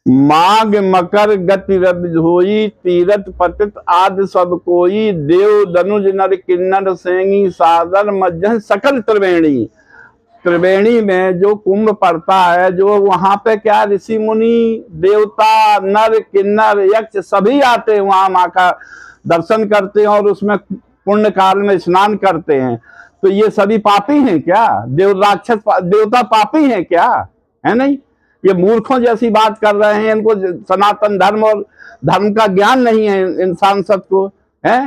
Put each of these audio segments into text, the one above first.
माघ मकर गति रवि होई, तीरथ पतित आदि सब कोई, देव दनुज नर किन्नर सेंगी, सादर मज्जन सकल त्रिवेणी। त्रिवेणी में जो कुंभ पड़ता है, जो वहां पे क्या ऋषि मुनि देवता नर किन्नर यक्ष सभी आते हैं, वहां माँ का दर्शन करते हैं और उसमें पुण्य काल में स्नान करते हैं। तो ये सभी पापी हैं क्या? देव राक्षस देवता पापी हैं क्या? है नहीं। ये मूर्खों जैसी बात कर रहे हैं, इनको सनातन धर्म और धर्म का ज्ञान नहीं है इंसान सबको है।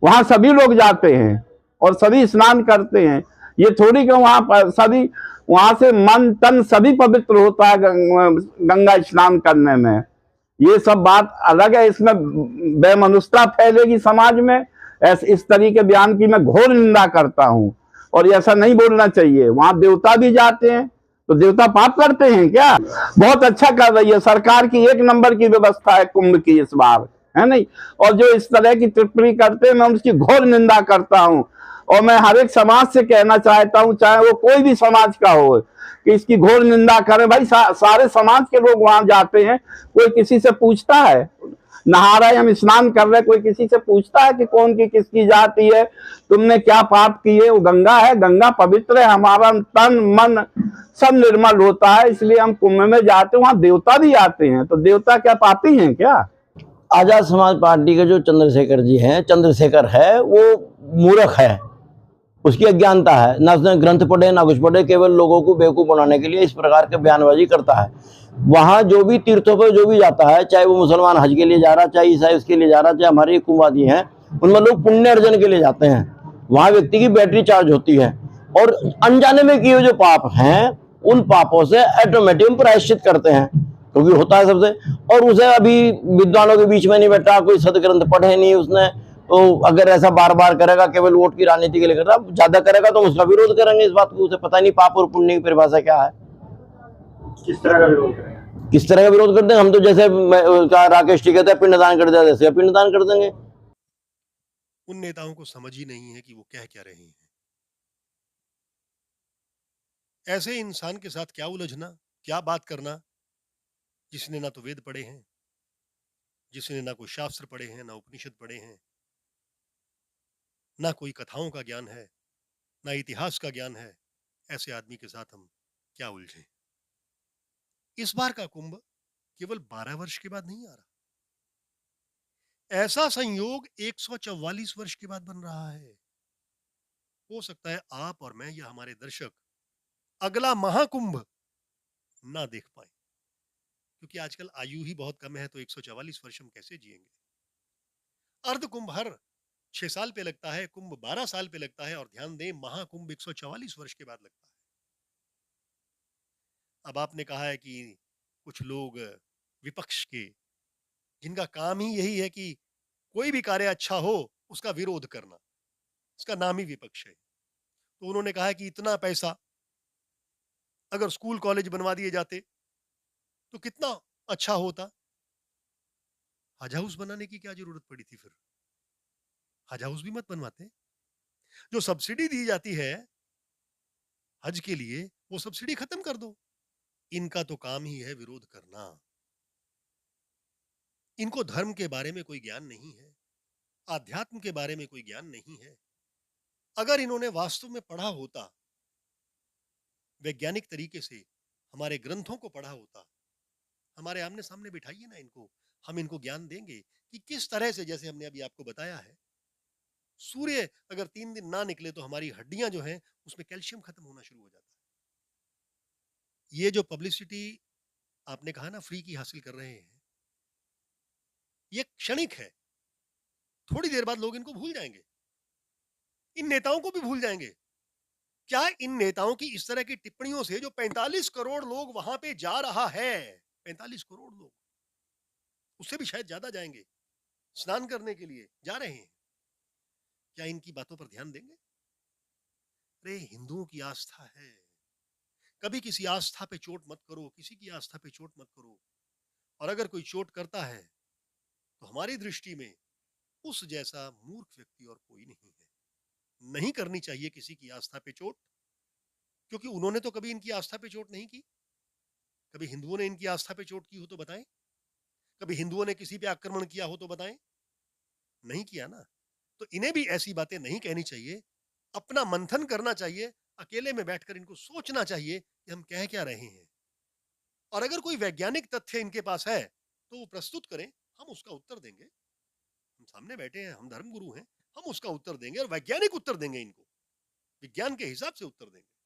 वहां सभी लोग जाते हैं और सभी स्नान करते हैं। ये थोड़ी कि वहां पर सभी, वहां से मन तन सभी पवित्र होता है गंगा स्नान करने में। ये सब बात अलग है। इसमें बेमनुष्यता फैलेगी समाज में। इस तरीके बयान की मैं घोर निंदा करता हूं और ऐसा नहीं बोलना चाहिए। वहां देवता भी जाते हैं, तो देवता पाप करते हैं क्या? बहुत अच्छा कर रही है सरकार की, एक नंबर की व्यवस्था है कुंभ की इस बार, है नहीं। और जो इस तरह की टिप्पणी करते हैं, मैं उसकी घोर निंदा करता हूं। और मैं हर एक समाज से कहना चाहता हूं, चाहे वो कोई भी समाज का हो, कि इसकी घोर निंदा करें। भाई सारे समाज के लोग वहां जाते हैं, कोई किसी से पूछता है? नहा रहे हम, स्नान कर रहे, कोई किसी से पूछता है कि कौन की किसकी जाति है, तुमने क्या पाप किए? वो गंगा है, गंगा पवित्र है, हमारा तन मन सब निर्मल होता है, इसलिए हम कुंभ में जाते हैं। वहां देवता भी आते हैं, तो देवता क्या पापी हैं क्या? आजाद समाज पार्टी के जो चंद्रशेखर जी हैं, चंद्रशेखर है वो मूर्ख है, उसकी अज्ञानता है, ना उसने ग्रंथ पढ़े ना कुछ पढ़े, केवल लोगों को बेवकूफ बनाने के लिए इस प्रकार के बयानबाजी करता है। वहां जो भी तीर्थों पर जो भी जाता है, चाहे वो मुसलमान हज के लिए जा रहा, चाहे ईसाई उसके लिए जा रहा, चाहे हमारे कुंभवादी हैं, उनमें लोग पुण्य अर्जन के लिए जाते हैं। वहां व्यक्ति की बैटरी चार्ज होती है और अनजाने में किए जो पाप हैं उन पापों से ऑटोमेटिक प्रायश्चित करते हैं, क्योंकि होता है सबसे। और उसे अभी विद्वानों के बीच में नहीं बैठा, कोई सदग्रंथ पढ़े नहीं उसने, तो अगर ऐसा बार बार करेगा, केवल वोट की राजनीति के लिए कर रहा, ज्यादा करेगा तो उसका विरोध करेंगे। इस बात को उसे पता नहीं पाप और पुण्य की परिभाषा क्या है, किस तरह का विरोध करेंगे? किस तरह का विरोध करते हैं हम तो। जैसे राकेश जी कहते हैं पिंडदान कर दिया, जैसे पिंडदान कर देंगे। उन नेताओं को समझ ही नहीं है कि वो कह क्या रहे हैं। ऐसे इंसान के साथ क्या उलझना, क्या बात करना, जिसने ना तो वेद पढ़े हैं, जिसने ना कोई शास्त्र पढ़े हैं, ना उपनिषद पढ़े हैं, ना कोई कथाओं का ज्ञान है, ना इतिहास का ज्ञान है। ऐसे आदमी के साथ हम क्या उलझे। इस बार का कुंभ केवल 12 वर्ष के बाद नहीं आ रहा, ऐसा संयोग 144 वर्ष के बाद बन रहा है। हो सकता है आप और मैं या हमारे दर्शक अगला महाकुंभ ना देख पाए, क्योंकि आजकल आयु ही बहुत कम है, तो 144 वर्ष हम कैसे जिएंगे। अर्ध कुंभ हर 6 साल पे लगता है, कुंभ 12 साल पे लगता है, और ध्यान दें महाकुंभ 144 वर्ष के बाद लगता है। अब आपने कहा है कि कुछ लोग विपक्ष के, जिनका काम ही यही है कि कोई भी कार्य अच्छा हो उसका विरोध करना, इसका नाम ही विपक्ष है। तो उन्होंने कहा है कि इतना पैसा अगर स्कूल कॉलेज बनवा दिए जाते तो कितना अच्छा होता। हज हाउस बनाने की क्या जरूरत पड़ी थी फिर? हज हाउस भी मत बनवाते। जो सब्सिडी दी जाती है हज के लिए, वो सब्सिडी खत्म कर दो। इनका तो काम ही है विरोध करना। इनको धर्म के बारे में कोई ज्ञान नहीं है, आध्यात्म के बारे में कोई ज्ञान नहीं है। अगर इन्होंने वास्तव में पढ़ा होता, वैज्ञानिक तरीके से हमारे ग्रंथों को पढ़ा होता, हमारे आमने सामने बिठाइए ना इनको, हम इनको ज्ञान देंगे कि किस तरह से, जैसे हमने अभी आपको बताया है, सूर्य अगर 3 दिन ना निकले तो हमारी हड्डियां जो हैं उसमें कैल्शियम खत्म होना शुरू हो जाता है। ये जो पब्लिसिटी आपने कहा ना फ्री की हासिल कर रहे हैं, ये क्षणिक है। थोड़ी देर बाद लोग इनको भूल जाएंगे, इन नेताओं को भी भूल जाएंगे। क्या इन नेताओं की इस तरह की टिप्पणियों से जो 45 करोड़ लोग वहां पे जा रहा है, 45 करोड़ लोग, उससे भी शायद ज्यादा जाएंगे, स्नान करने के लिए जा रहे हैं, क्या इनकी बातों पर ध्यान देंगे? अरे हिंदुओं की आस्था है, कभी किसी आस्था पे चोट मत करो, किसी की आस्था पे चोट मत करो। और अगर कोई चोट करता है तो हमारी दृष्टि में उस जैसा मूर्ख व्यक्ति और कोई नहीं है। नहीं करनी चाहिए किसी की आस्था पे चोट, क्योंकि उन्होंने तो कभी इनकी आस्था पे चोट नहीं की। कभी हिंदुओं ने इनकी आस्था पे चोट की हो तो बताएं, कभी हिंदुओं ने किसी पे आक्रमण किया हो तो बताएं। नहीं किया ना। तो इन्हें भी ऐसी बातें नहीं कहनी चाहिए, अपना मंथन करना चाहिए, अकेले में बैठकर इनको सोचना चाहिए कि हम कह क्या रहे हैं। और अगर कोई वैज्ञानिक तथ्य इनके पास है तो वो प्रस्तुत करें, हम उसका उत्तर देंगे। हम सामने बैठे हैं, हम धर्मगुरु हैं, हम उसका उत्तर देंगे और वैज्ञानिक उत्तर देंगे, इनको विज्ञान के हिसाब से उत्तर देंगे।